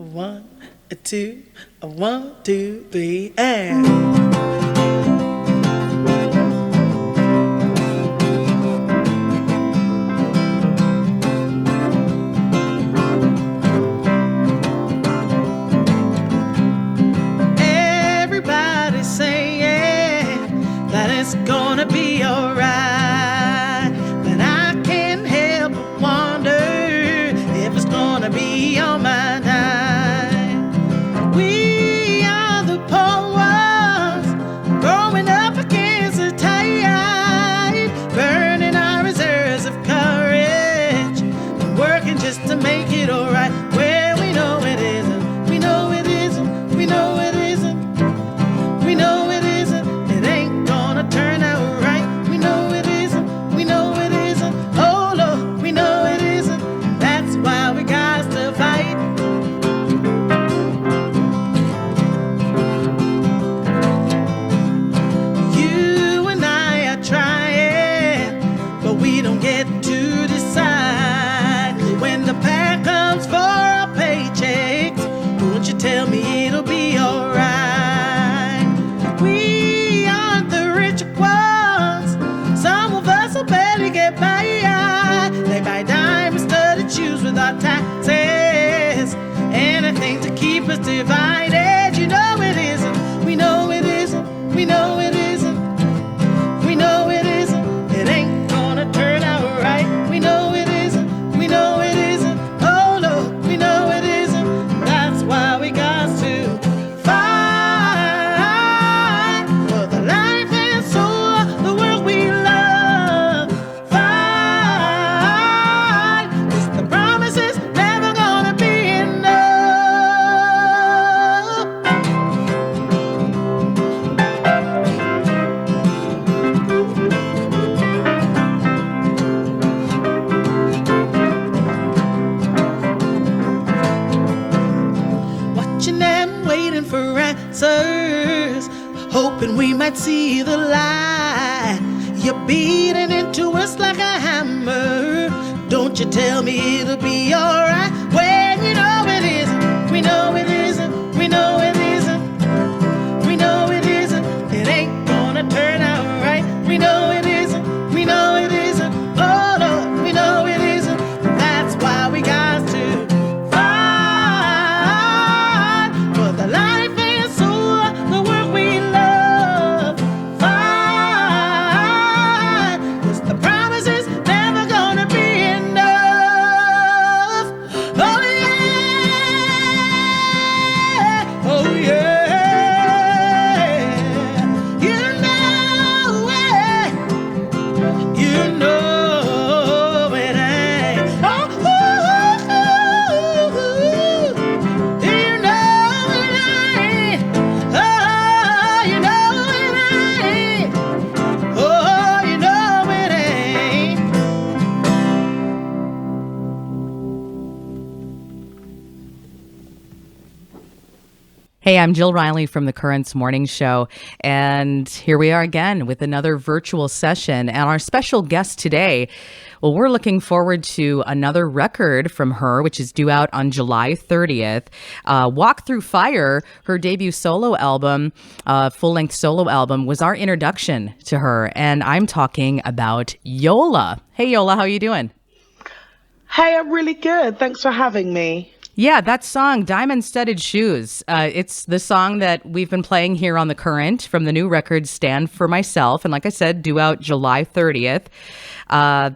One, two, 1, 2, 3, and. Everybody's saying that it's gonna be alright, but I can't help but wonder if it's gonna be on my night. We are the poor ones, growing up against the tide, burning our reserves of courage, working just to make it alright. Well, we know it isn't, we know it isn't, we know it isn't, we know it isn't, it ain't gonna turn out right. We know it isn't, we know it isn't, oh Lord, we know it isn't, that's why we got to fight. You and I are trying, but we don't get to decide. When the pack comes for our paychecks, won't you tell me it'll be alright? We aren't the rich ones, some of us will barely get by. They buy diamond-studded shoes with our taxes, anything to keep us divided. You know it isn't, we know it isn't, we know it isn't, we know it isn't, it ain't gonna turn out right. We know it isn't, we know it isn't, oh Lord, we know it isn't, that's why we got to fight for the life and soul of the world we love. Fight, 'cause the promise is never gonna be enough. Watching and waiting for answers, hoping we might see the light. You're beating into us like a hammer. Don't you tell me it'll be alright when you know it isn't. We know it isn't. We know it isn't. We know it isn't. It ain't gonna turn out right. We know it isn't. We know it isn't. Oh Lord, we know it isn't. That's why we got to fight for the life and soul of the world we love. Fight, 'cause the promise is never gonna be enough. Oh yeah, oh yeah. You know it, you know it ain't. Oh, you know it ain't. Oh, you know it ain't. Oh, you know it ain't. Hey, I'm Jill Riley from the Currents Morning Show, and here we are again with another virtual session. And our special guest today, well, we're looking forward to another record from her, which is due out on July 30th. Walk Through Fire, her debut solo album, full-length solo album, was our introduction to her. And I'm talking about Yola. Hey, Yola, how you doing? Hey, I'm really good. Thanks for having me. Yeah, that song, Diamond Studded Shoes. It's the song that we've been playing here on The Current from the new record Stand for Myself. And like I said, due out July 30th.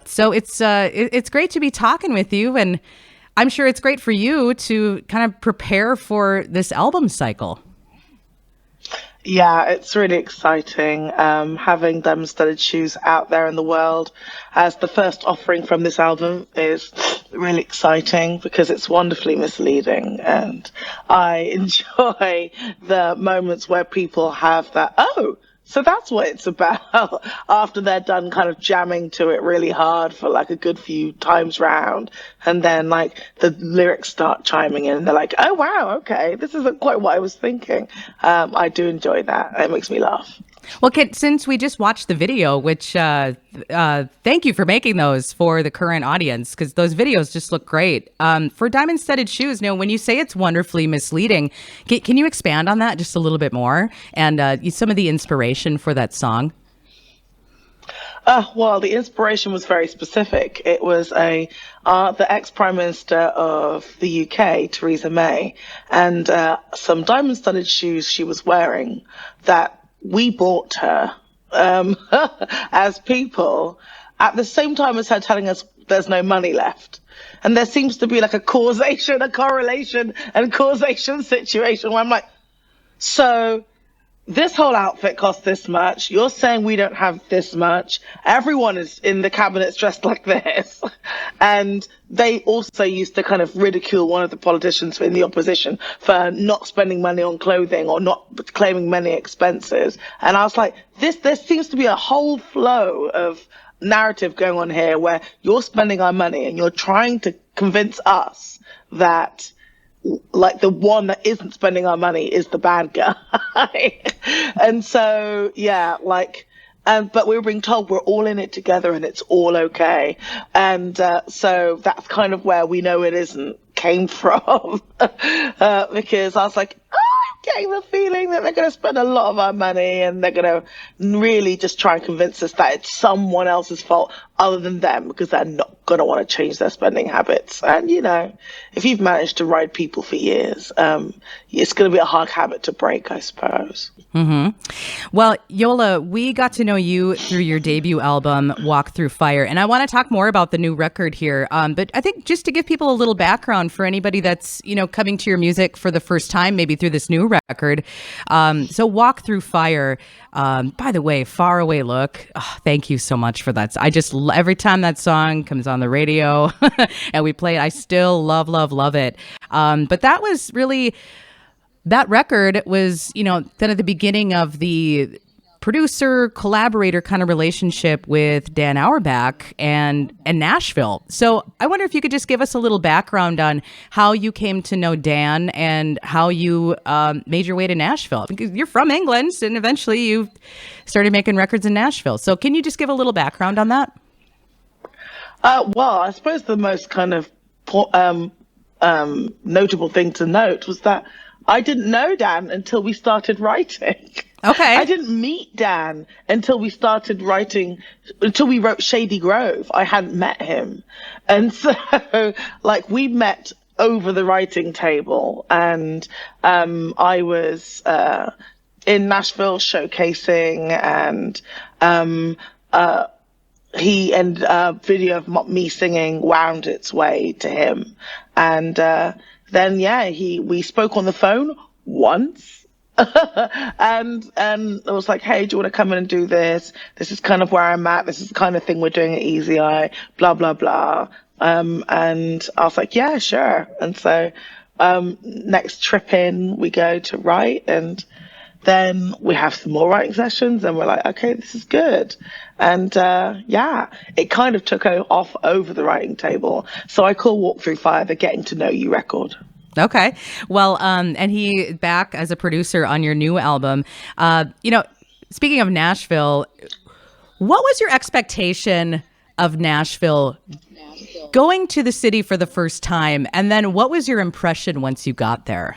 So it's great to be talking with you. And I'm sure it's great for you to kind of prepare for this album cycle. Yeah, it's really exciting having Diamond Studded Shoes out there in the world as the first offering from this album is really exciting because it's wonderfully misleading, and I enjoy the moments where people have that, oh, so that's what it's about after they're done kind of jamming to it really hard for like a good few times round. And then like the lyrics start chiming in and they're like, oh, wow, okay, this isn't quite what I was thinking. I do enjoy that. It makes me laugh. Well, since we just watched the video, which thank you for making those for the current audience, because those videos just look great. For diamond studded shoes, when you say it's wonderfully misleading, can you expand on that just a little bit more and some of the inspiration for that song? Well, the inspiration was very specific. It was the ex-Prime Minister of the UK, Theresa May, and some diamond-studded shoes she was wearing that we bought her as people at the same time as her telling us there's no money left. And there seems to be like a correlation and causation situation where I'm like, so this whole outfit costs this much. You're saying we don't have this much. Everyone is in the cabinets dressed like this. And they also used to kind of ridicule one of the politicians in the opposition for not spending money on clothing or not claiming many expenses. And I was like, there seems to be a whole flow of narrative going on here where you're spending our money and you're trying to convince us that like the one that isn't spending our money is the bad guy. And so, yeah, but we were being told we're all in it together and it's all okay. And so that's kind of where we know it isn't came from. Because I was like, I'm getting the feeling that they're going to spend a lot of our money and they're going to really just try and convince us that it's someone else's fault other than them, because they're not going to want to change their spending habits. And, if you've managed to ride people for years, it's going to be a hard habit to break, I suppose. Mm-hmm. Well, Yola, we got to know you through your debut album, Walk Through Fire, and I want to talk more about the new record here. But I think just to give people a little background for anybody that's, coming to your music for the first time, maybe through this new record. So Walk Through Fire, by the way, Far Away Look. Oh, thank you so much for that. Every time that song comes on the radio and we play it, I still love it. But that was really... That record was, then at the beginning of the producer collaborator kind of relationship with Dan Auerbach and Nashville. So I wonder if you could just give us a little background on how you came to know Dan and how you made your way to Nashville. Because you're from England and eventually you started making records in Nashville. So can you just give a little background on that? Well, I suppose the most kind of notable thing to note was that I didn't know Dan until we started writing. Okay. I didn't meet Dan until we started writing, until we wrote Shady Grove. I hadn't met him. And so, we met over the writing table. And I was in Nashville showcasing, and he ended a video of me singing wound its way to him. And then, we spoke on the phone once. and I was like, hey, do you want to come in and do this? This is kind of where I'm at. This is the kind of thing we're doing at Easy Eye, blah, blah, blah. And I was like, yeah, sure. And so next trip in, we go to write, and then we have some more writing sessions, and we're like, okay, this is good. And it kind of took off over the writing table. So I call Walk Through Fire the Getting to Know You record. Okay. Well, and he back as a producer on your new album. Speaking of Nashville, what was your expectation of Nashville going to the city for the first time? And then what was your impression once you got there?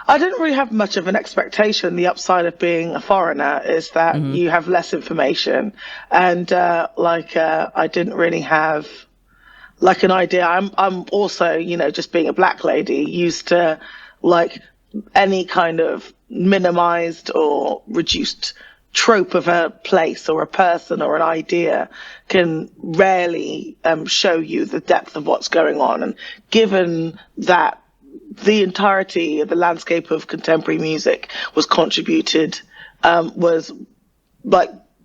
I didn't really have much of an expectation. The upside of being a foreigner is that you have less information. And I didn't really have an idea. I'm also, just being a black lady, used to any kind of minimized or reduced trope of a place or a person or an idea can rarely show you the depth of what's going on. And given that the entirety of the landscape of contemporary music was contributed, was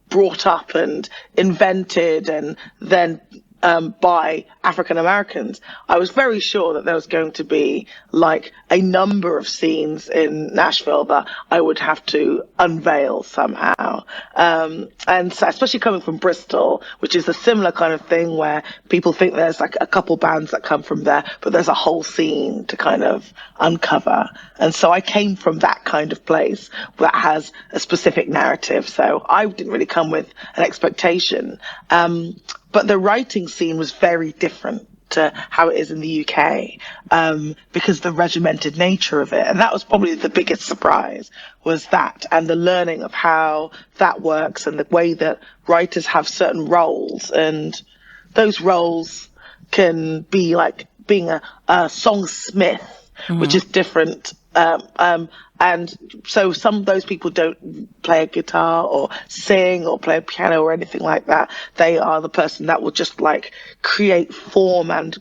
brought up and invented and then by African Americans, I was very sure that there was going to be like a number of scenes in Nashville that I would have to unveil somehow. And so, especially coming from Bristol, which is a similar kind of thing where people think there's like a couple bands that come from there, but there's a whole scene to kind of uncover. And so I came from that kind of place that has a specific narrative. So I didn't really come with an expectation. But the writing scene was very different to how it is in the UK, because the regimented nature of it. And that was probably the biggest surprise, was that, and the learning of how that works and the way that writers have certain roles. And those roles can be like being a songsmith, which is different. And so some of those people don't play a guitar or sing or play a piano or anything like that. They are the person that will just like create form and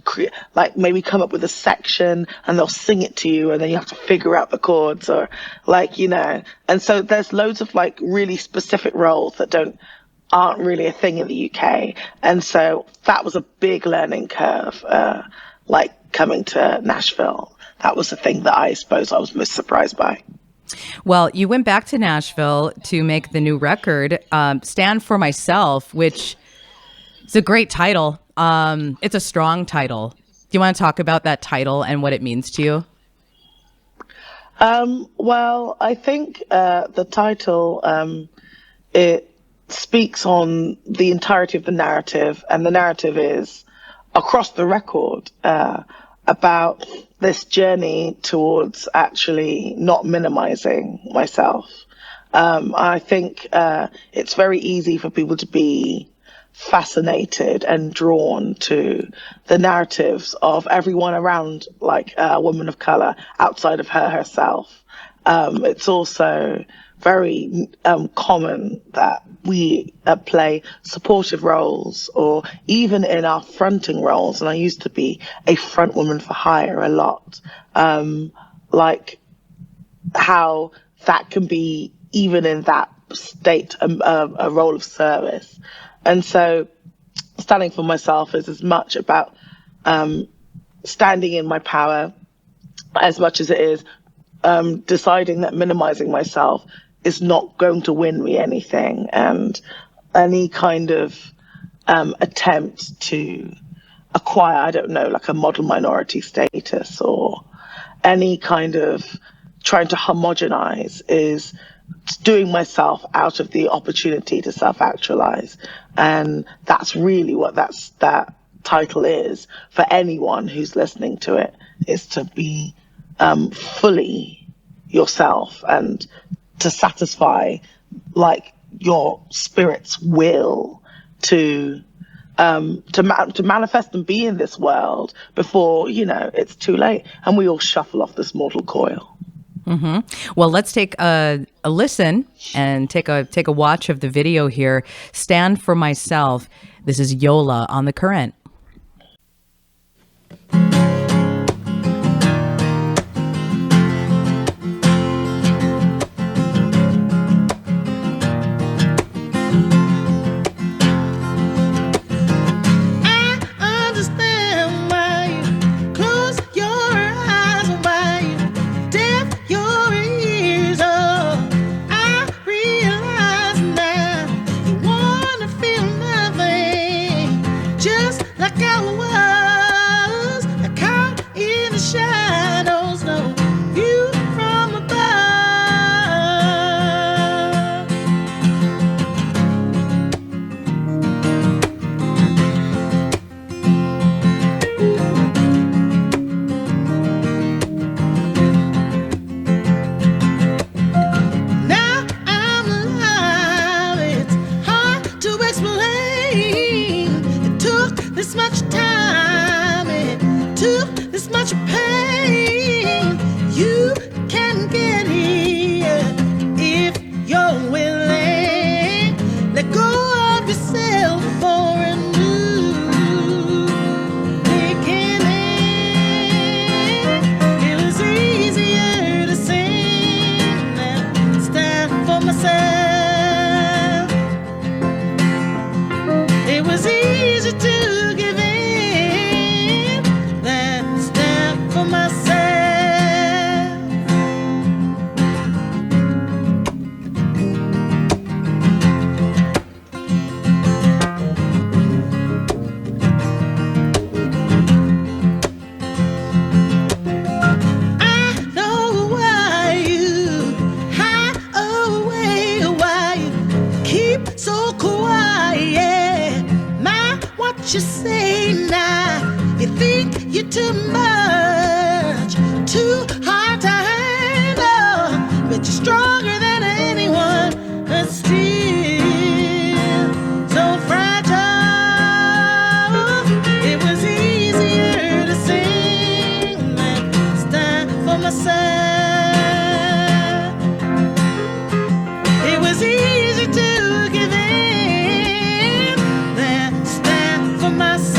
like maybe come up with a section, and they'll sing it to you, and then you have to figure out the chords, or like, and so there's loads of like really specific roles that aren't really a thing in the UK. And so that was a big learning curve, like coming to Nashville. That was the thing that I suppose I was most surprised by. Well, you went back to Nashville to make the new record, Stand for Myself, which is a great title. It's a strong title. Do you want to talk about that title and what it means to you? Well, I think the title, it speaks on the entirety of the narrative, and the narrative is across the record, about this journey towards actually not minimizing myself. I think it's very easy for people to be fascinated and drawn to the narratives of everyone around, like a woman of color outside of her herself. It's also very common that we play supportive roles, or even in our fronting roles. And I used to be a front woman for hire a lot. Like how that can be, even in that state, a role of service. And so standing for myself is as much about standing in my power as much as it is deciding that minimizing myself is not going to win me anything. And any kind of attempt to acquire, I don't know, like a model minority status, or any kind of trying to homogenize, is doing myself out of the opportunity to self-actualize. And that's really what that title is for anyone who's listening to it, is to be fully yourself, and to satisfy like your spirit's will to manifest and be in this world before it's too late and we all shuffle off this mortal coil. Mm-hmm. Well, let's take a listen and take a watch of the video here. Stand for Myself. This is Yola on The Current. It was easy to give She say, nah, you think you're too much, too hard to handle, but you're stronger than anyone, but still so fragile. It was easier to sing than stand for myself. It was easy to give in than stand for myself.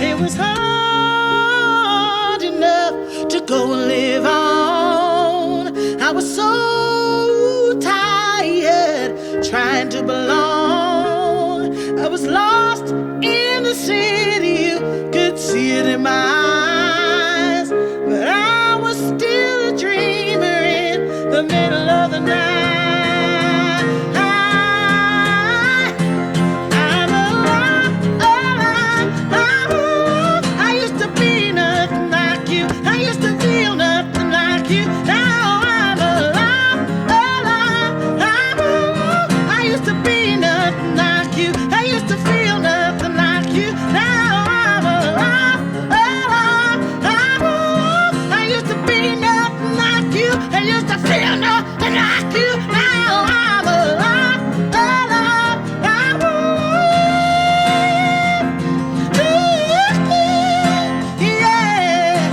It was hard enough to go and live on. I was so tired trying to belong. I was lost in the city, you could see it in my eyes, but I was still a dreamer in the middle of the night. I'm alive, alive, I'm alive. I used to be nothing like you. I used to feel nothing like you. Now I'm alive, alive, I'm alive. I used to be nothing like you. I used to feel nothing like you. Now I'm alive, alive, I'm alive. I used to be nothing like you. I used to feel nothing like you. Now I'm alive, alive, I'm alive. Ooh, yeah.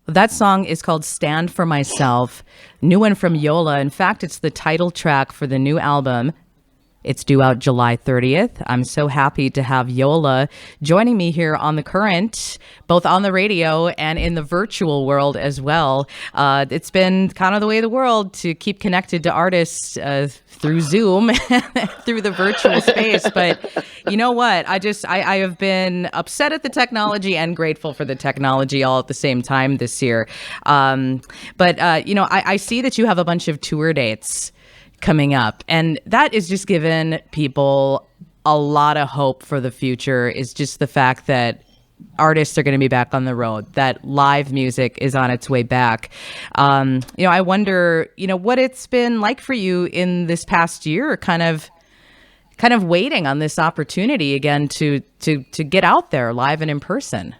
That song is called Stand for Myself, new one from Yola. In fact, it's the title track for the new album. It's due out July 30th. I'm so happy to have Yola joining me here on The Current, both on the radio and in the virtual world as well. It's been kind of the way of the world to keep connected to artists through Zoom, through the virtual space. But you know what? I have been upset at the technology and grateful for the technology all at the same time this year. I see that you have a bunch of tour dates coming up, and that is just given people a lot of hope for the future, is just the fact that artists are going to be back on the road, that live music is on its way back. I wonder, what it's been like for you in this past year, kind of waiting on this opportunity again to get out there live and in person.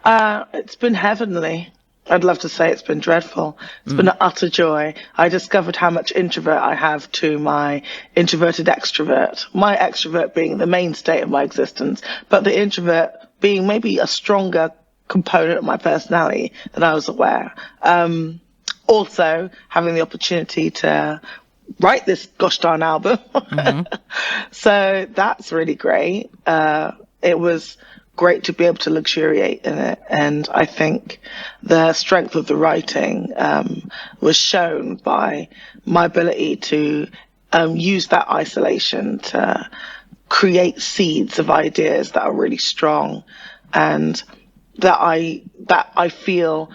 It's been heavenly. I'd love to say it's been dreadful. It's been an utter joy. I discovered how much introvert I have to my introverted extrovert. My extrovert being the mainstay of my existence, but the introvert being maybe a stronger component of my personality than I was aware. Also, having the opportunity to write this gosh darn album. So that's really great. It was great to be able to luxuriate in it, and I think the strength of the writing was shown by my ability to use that isolation to create seeds of ideas that are really strong and that I feel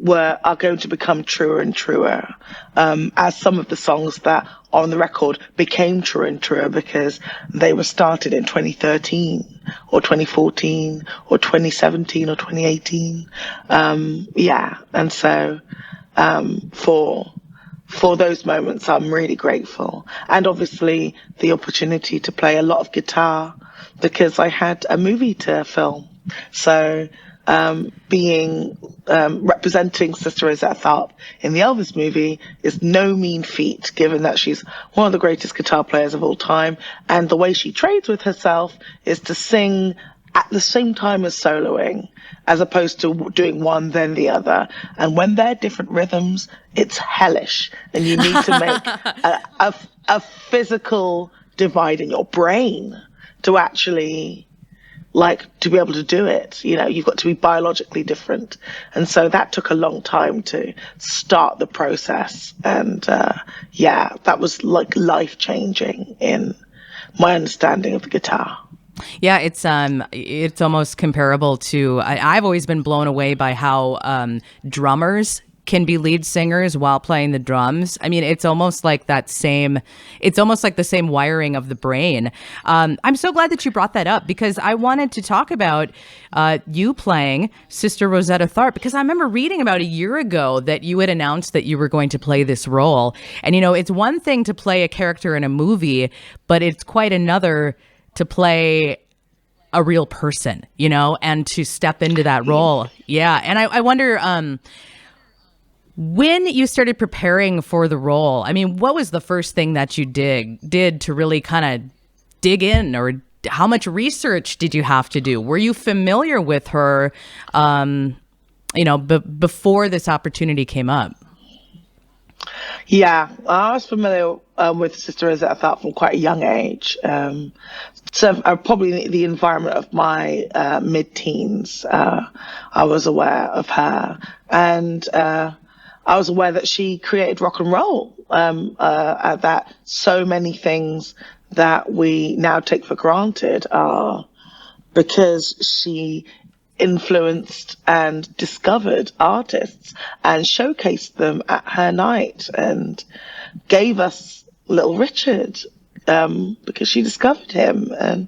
are going to become truer and truer, as some of the songs that are on the record became truer and truer because they were started in 2013 or 2014 or 2017 or 2018. And so for those moments, I'm really grateful. And obviously the opportunity to play a lot of guitar because I had a movie to film. So representing Sister Rosetta Tharpe in the Elvis movie is no mean feat, given that she's one of the greatest guitar players of all time. And the way she trades with herself is to sing at the same time as soloing, as opposed to doing one then the other. And when they're different rhythms, it's hellish. And you need to make a physical divide in your brain to actually like to be able to do it. You know, you've got to be biologically different. And so that took a long time to start the process. And yeah, that was like life changing in my understanding of the guitar. Yeah, it's almost comparable to I've always been blown away by how drummers can be lead singers while playing the drums. I mean, it's almost like the same wiring of the brain. I'm so glad that you brought that up, because I wanted to talk about you playing Sister Rosetta Tharpe, because I remember reading about a year ago that you had announced that you were going to play this role. And, you know, it's one thing to play a character in a movie, but it's quite another to play a real person, you know, and to step into that role. Yeah. And I wonder, when you started preparing for the role, I mean, what was the first thing that you did to really kind of dig in, or how much research did you have to do? Were you familiar with her, you know, before this opportunity came up? Yeah, I was familiar with Sister Rosetta Tharpe from quite a young age. So probably the environment of my mid-teens, I was aware of her. And I was aware that she created rock and roll, that so many things that we now take for granted are because she influenced and discovered artists and showcased them at her night, and gave us Little Richard because she discovered him and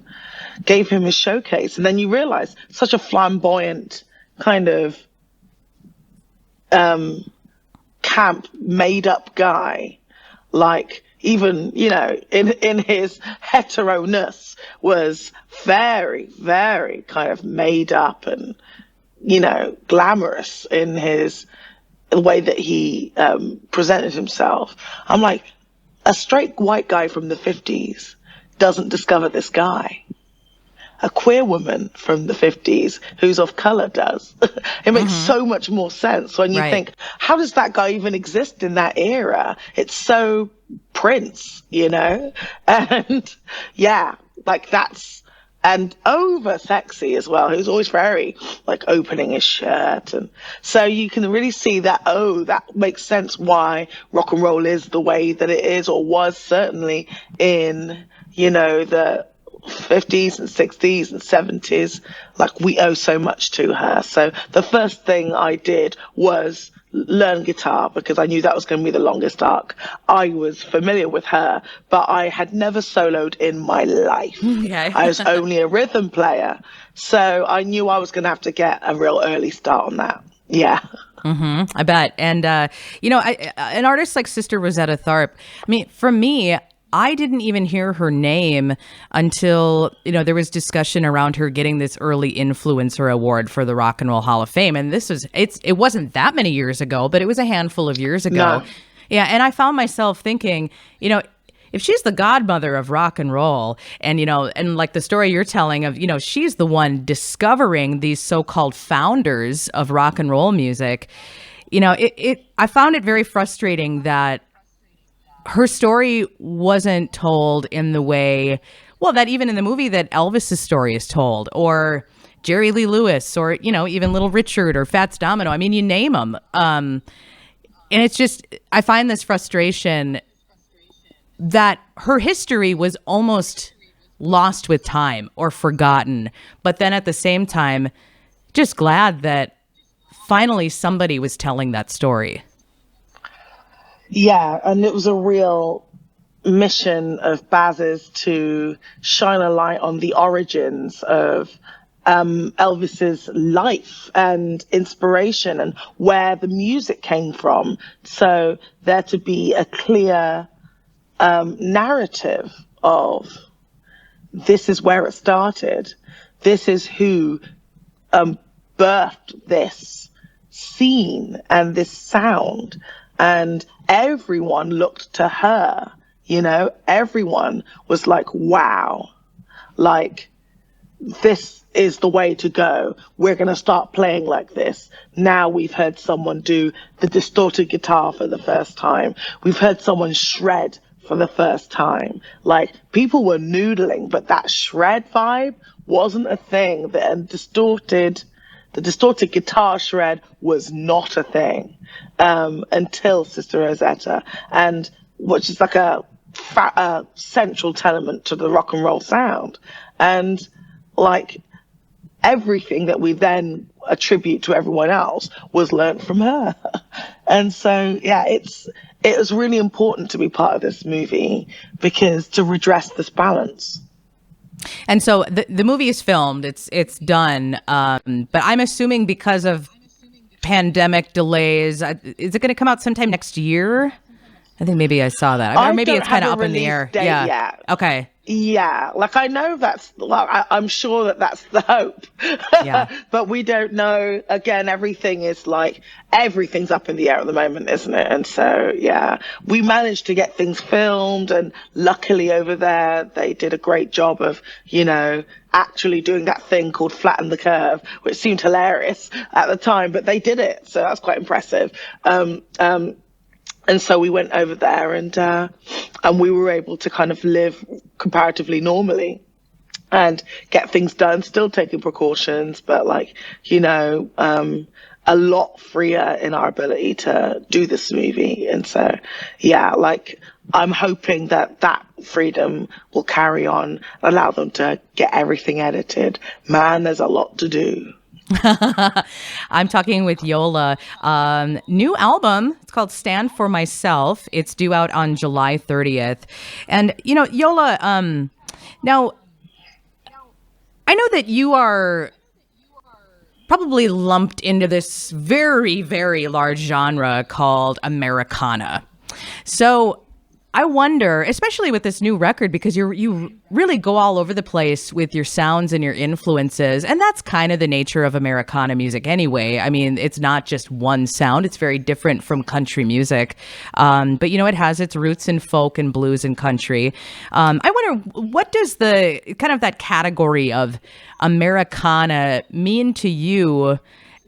gave him his showcase. And then you realize such a flamboyant kind of camp made up guy, like, even, you know, in his hetero-ness, was very, very kind of made up and, you know, glamorous in the way that he presented himself. I'm like, a straight white guy from the 50s doesn't discover this guy. A queer woman from the 50s who's of color does. It makes so much more sense when you think, how does that guy even exist in that era? It's so Prince, you know? And yeah, like and over sexy as well. Who's always very like opening his shirt. And so you can really see that, that makes sense why rock and roll is the way that it is, or was certainly in, you know, the 50s and 60s and 70s. Like, we owe so much to her. So the first thing I did was learn guitar, because I knew that was going to be the longest arc. I was familiar with her, but I had never soloed in my life. Okay. I was only a rhythm player. So I knew I was going to have to get a real early start on that. Yeah. I bet. And, you know, an artist like Sister Rosetta Tharpe, I mean, for me, I didn't even hear her name until, you know, there was discussion around her getting this early influencer award for the Rock and Roll Hall of Fame. And it wasn't that many years ago, but it was a handful of years ago. No. Yeah. And I found myself thinking, you know, if she's the godmother of rock and roll, and, you know, and like the story you're telling of, you know, she's the one discovering these so-called founders of rock and roll music, you know, I found it very frustrating that her story wasn't told in the way, well, that even in the movie that Elvis's story is told, or Jerry Lee Lewis, or, you know, even Little Richard or Fats Domino. I mean, you name them. And it's just, I find this frustration that her history was almost lost with time or forgotten. But then at the same time, just glad that finally somebody was telling that story. Yeah, and it was a real mission of Baz's to shine a light on the origins of Elvis's life and inspiration and where the music came from. So there to be a clear narrative of this is where it started. This is who birthed this scene and this sound. And everyone looked to her, you know, everyone was like, wow, like, this is the way to go. We're going to start playing like this. Now we've heard someone do the distorted guitar for the first time. We've heard someone shred for the first time. Like, people were noodling, but that shred vibe wasn't a thing. The distorted guitar shred was not a thing until Sister Rosetta, and which is like a central element to the rock and roll sound. And like everything that we then attribute to everyone else was learnt from her. And so, yeah, it was really important to be part of this movie because to redress this balance. And so the movie is filmed, it's done, but I'm assuming because of pandemic delays, is it going to come out sometime next year? I think maybe I saw that, or maybe it's kind of up in the air. Yeah. Yet. Okay. Yeah, like I know I'm sure that's the hope. Yeah. But we don't know. Again, everything's up in the air at the moment, isn't it? And so, yeah, we managed to get things filmed, and luckily over there, they did a great job of, actually doing that thing called flatten the curve, which seemed hilarious at the time, but they did it. So that's quite impressive. And so we went over there and we were able to kind of live comparatively normally and get things done, still taking precautions, but a lot freer in our ability to do this movie. And so, yeah, I'm hoping that freedom will carry on, allow them to get everything edited. Man, there's a lot to do. I'm talking with Yola. New album. It's called Stand for Myself. It's due out on July 30th. And, Yola, now, I know that you are probably lumped into this very, very large genre called Americana. So I wonder, especially with this new record, because you really go all over the place with your sounds and your influences, and that's kind of the nature of Americana music anyway. I mean, it's not just one sound; it's very different from country music. But it has its roots in folk and blues and country. I wonder, what does the kind of that category of Americana mean to you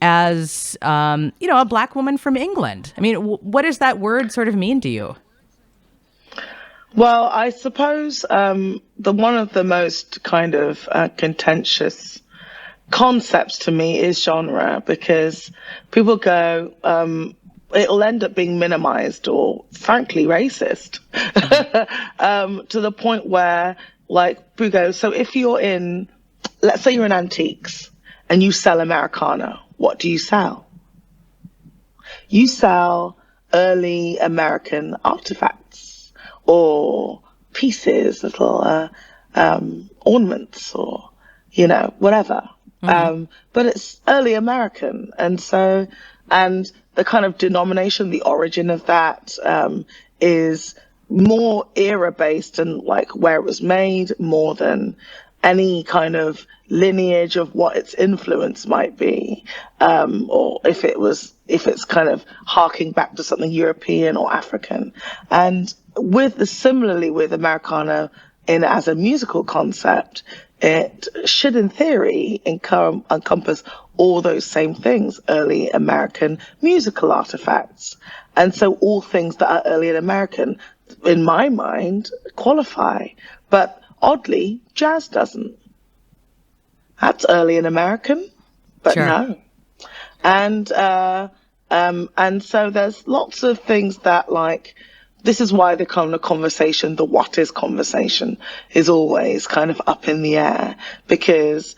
as a Black woman from England? I mean, what does that word sort of mean to you? Well, I suppose one of the most kind of contentious concepts to me is genre, because people go, it'll end up being minimized or frankly racist to the point where we go, so if you're let's say you're in antiques and you sell Americana, what do you sell? You sell early American artifacts, or pieces, little ornaments, or whatever. Mm-hmm. But it's early American, and the kind of denomination, the origin of that is more era based and where it was made, more than any kind of lineage of what its influence might be, or if it's kind of harking back to something European or African. And similarly with Americana as a musical concept, it should in theory encompass all those same things, early American musical artifacts. And so all things that are early and American, in my mind, qualify. But oddly, jazz doesn't. That's early and American, but sure. No. And so there's lots of things that this is why the kind of conversation, the what is conversation, is always kind of up in the air, because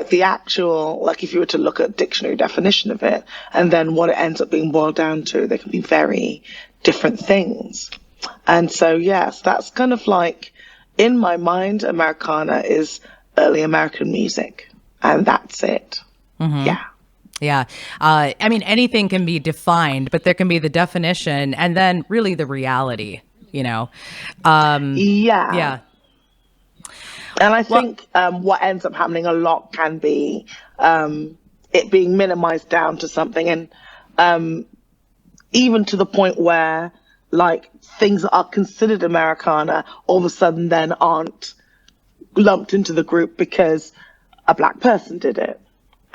the actual, if you were to look at dictionary definition of it and then what it ends up being boiled down to, they can be very different things. And so, yes, that's kind of in my mind, Americana is early American music, and that's it. Mm-hmm. Yeah. Yeah. I mean, anything can be defined, but there can be the definition and then really the reality, Yeah. Yeah. And I think what ends up happening a lot can be it being minimized down to something, and even to the point where things that are considered Americana all of a sudden then aren't lumped into the group because a Black person did it.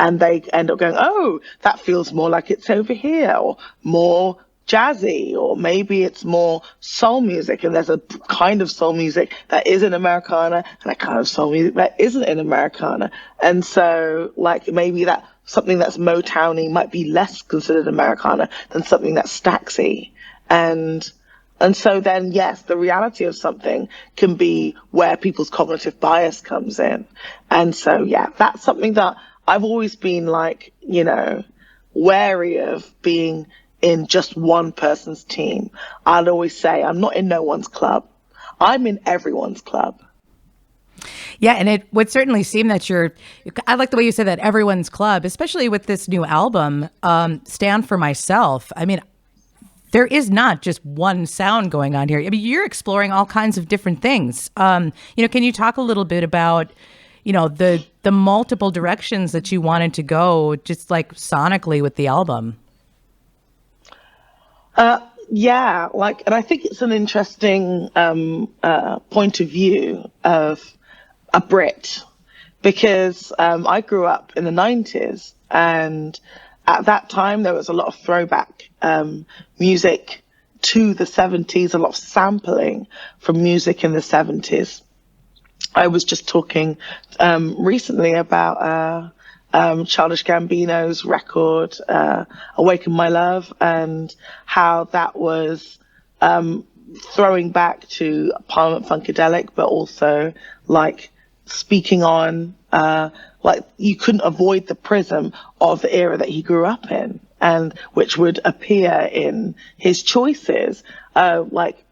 And they end up going, oh, that feels more like it's over here, or more jazzy, or maybe it's more soul music, and there's a kind of soul music that is in Americana and a kind of soul music that isn't in Americana. And so like maybe that something that's Motowny might be less considered Americana than something that's Staxy. And so then, yes, the reality of something can be where people's cognitive bias comes in. And so, yeah, that's something that I've always been like, you know, wary of being in just one person's team. I'd always say, I'm not in no one's club. I'm in everyone's club. Yeah, and it would certainly seem that I like the way you said that, everyone's club, especially with this new album, Stand for Myself. I mean, there is not just one sound going on here. I mean, you're exploring all kinds of different things. Can you talk a little bit about, the multiple directions that you wanted to go, just like sonically with the album? Yeah, and I think it's an interesting point of view of a Brit, because I grew up in the 90s, and at that time there was a lot of throwback music to the 70s, a lot of sampling from music in the 70s. I was just talking recently about Childish Gambino's record, Awaken My Love, and how that was throwing back to Parliament Funkadelic, but also like speaking on like you couldn't avoid the prism of the era that he grew up in, and which would appear in his choices, like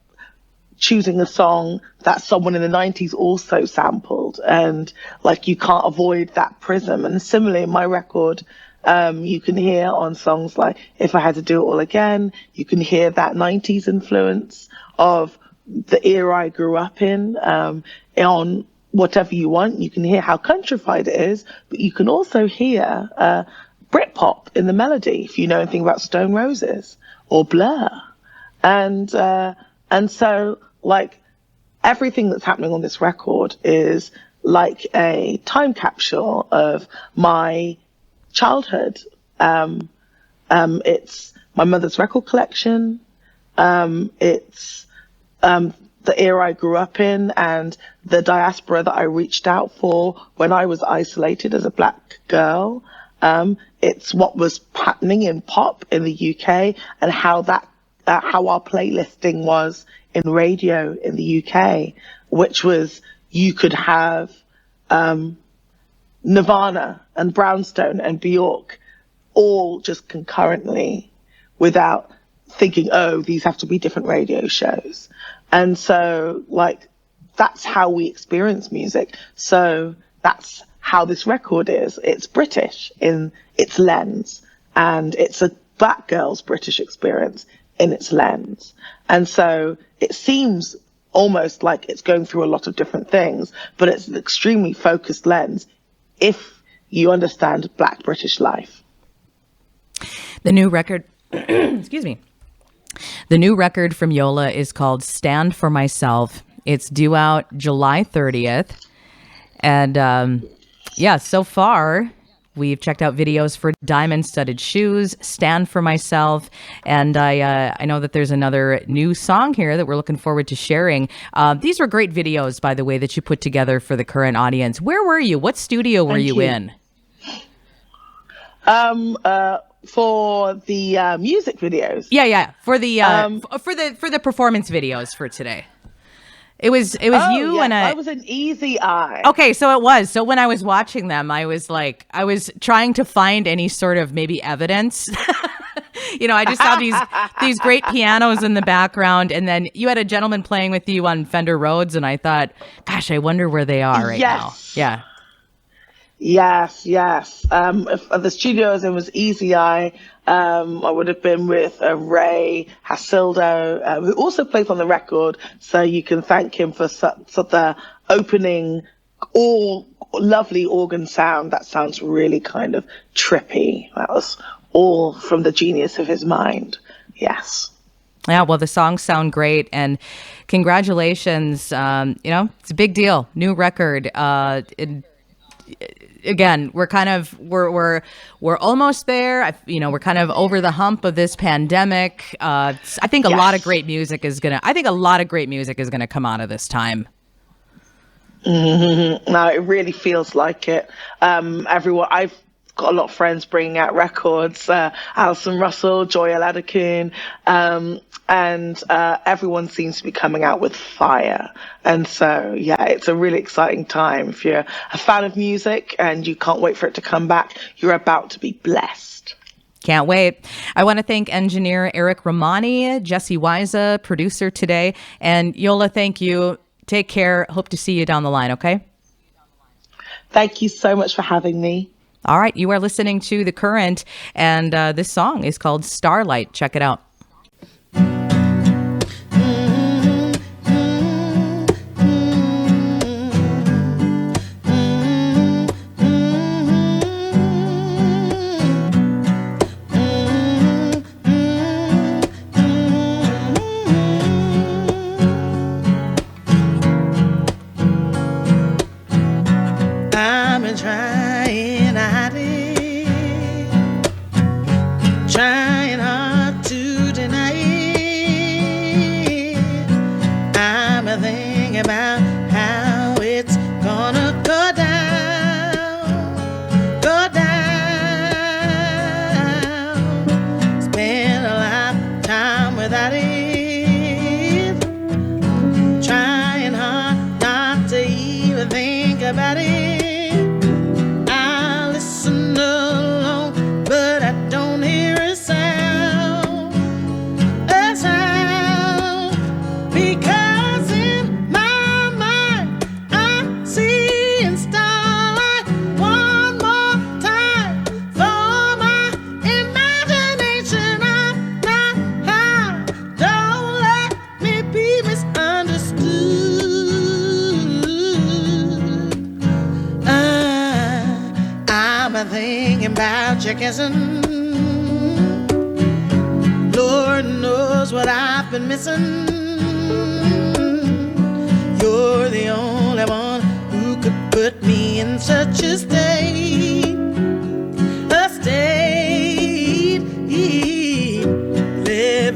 choosing a song that someone in the 90s also sampled, and like you can't avoid that prism. And similarly in my record, you can hear on songs like If I Had to Do It All Again, you can hear that 90s influence of the era I grew up in, on Whatever You Want. You can hear how countrified it is, but you can also hear Britpop in the melody, if you know anything about Stone Roses or Blur. And so like everything that's happening on this record is like a time capsule of my childhood. It's my mother's record collection. It's the era I grew up in and the diaspora that I reached out for when I was isolated as a black girl. It's what was happening in pop in the UK, and how our playlisting was in radio in the UK, which was you could have Nirvana and Brownstone and Bjork all just concurrently without thinking, oh, these have to be different radio shows. And so like that's how we experience music. So that's how this record is. It's British in its lens, and it's a black girl's British experience in its lens. And so it seems almost like it's going through a lot of different things, but it's an extremely focused lens if you understand black British life. The new record, excuse me. The new record from Yola is called Stand for Myself. It's due out July 30th. And so far we've checked out videos for Diamond-Studded Shoes, Stand for Myself, and I know that there's another new song here that we're looking forward to sharing. These were great videos, by the way, that you put together for the current audience. Where were you? What studio were you in? For the music videos. Yeah. For the performance videos for today. It was you and I was an Easy Eye. Okay, so it was. So when I was watching them, I was trying to find any sort of maybe evidence. I just saw these great pianos in the background, and then you had a gentleman playing with you on Fender Rhodes, and I thought, gosh, I wonder where they are right now. Yeah. Yes. If the studios, it was Easy Eye. I would have been with Ray Hasildo, who also plays on the record. So you can thank him for the opening, all lovely organ sound. That sounds really kind of trippy. That was all from the genius of his mind. Yes. Yeah, well, the songs sound great, and congratulations. It's a big deal. New record. again, we're almost there. We're kind of over the hump of this pandemic. I think a lot of great music is gonna come out of this time. Mm-hmm. No, it really feels like it. Everyone, I've got a lot of friends bringing out records. Alison Russell, Joy Aladakun, and everyone seems to be coming out with fire. And so, yeah, it's a really exciting time. If you're a fan of music and you can't wait for it to come back, you're about to be blessed. Can't wait. I want to thank engineer Eric Romani, Jesse Wiza, producer today, and Yola, thank you. Take care. Hope to see you down the line, okay? Thank you so much for having me. All right. You are listening to The Current, and this song is called Starlight. Check it out. Trying hard to deny it. I'm a thinking about how it's gonna go down, go down. Spend a lifetime without it. Trying hard not to even think about it. I listen alone, but I don't hear a sound, because in my mind I'm seeing starlight one more time. For my imagination, I'm not high. Don't let me be misunderstood. I'm thinking about your kissing. Lord knows what I've been missing. You're the only one who could put me in such a state,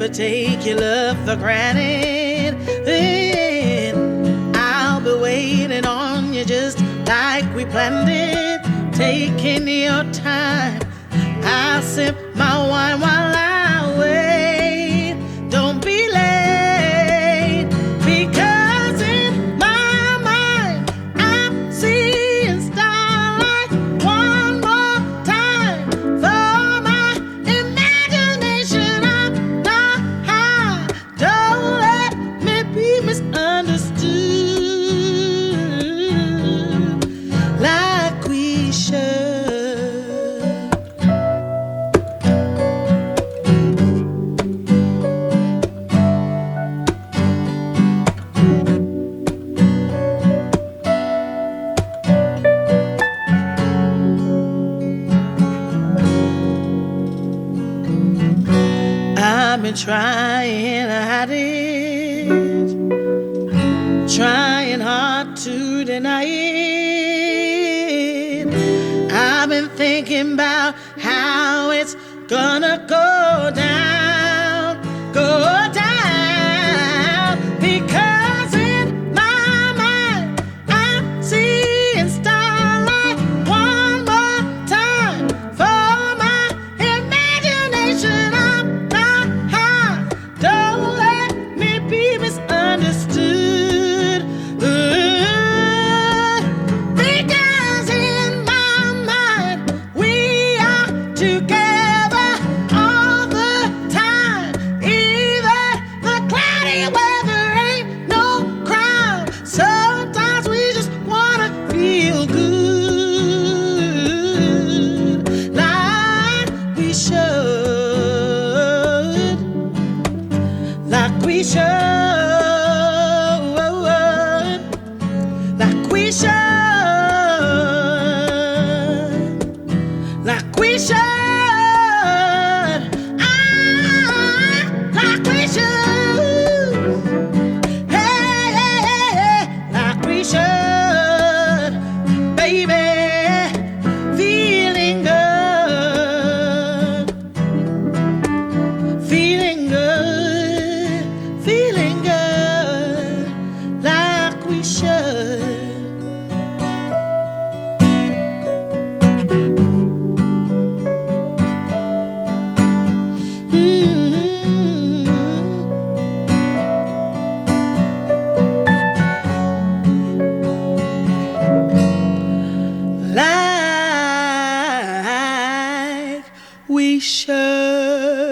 Never take your love for granted. Then I'll be waiting on you just like we planned it. Taking your time, I'll sip my wine while I wait. Don't be late, because in my mind I'm seeing starlight one more time. For my imagination, I'm not high. Don't let me be misunderstood like we should. I've been trying to hide it, trying hard to deny it. I've been thinking about how it's gonna go down, because in my mind I'm seeing starlight one more time. For my imagination, I'm not high. Don't let me be misunderstood. Because in my mind we are together all the time. Even the cloudy weather ain't no crime. Sometimes we just wanna feel good, like we should, like we should, like we should, like we should, like we should, hey, like we should, baby. we should.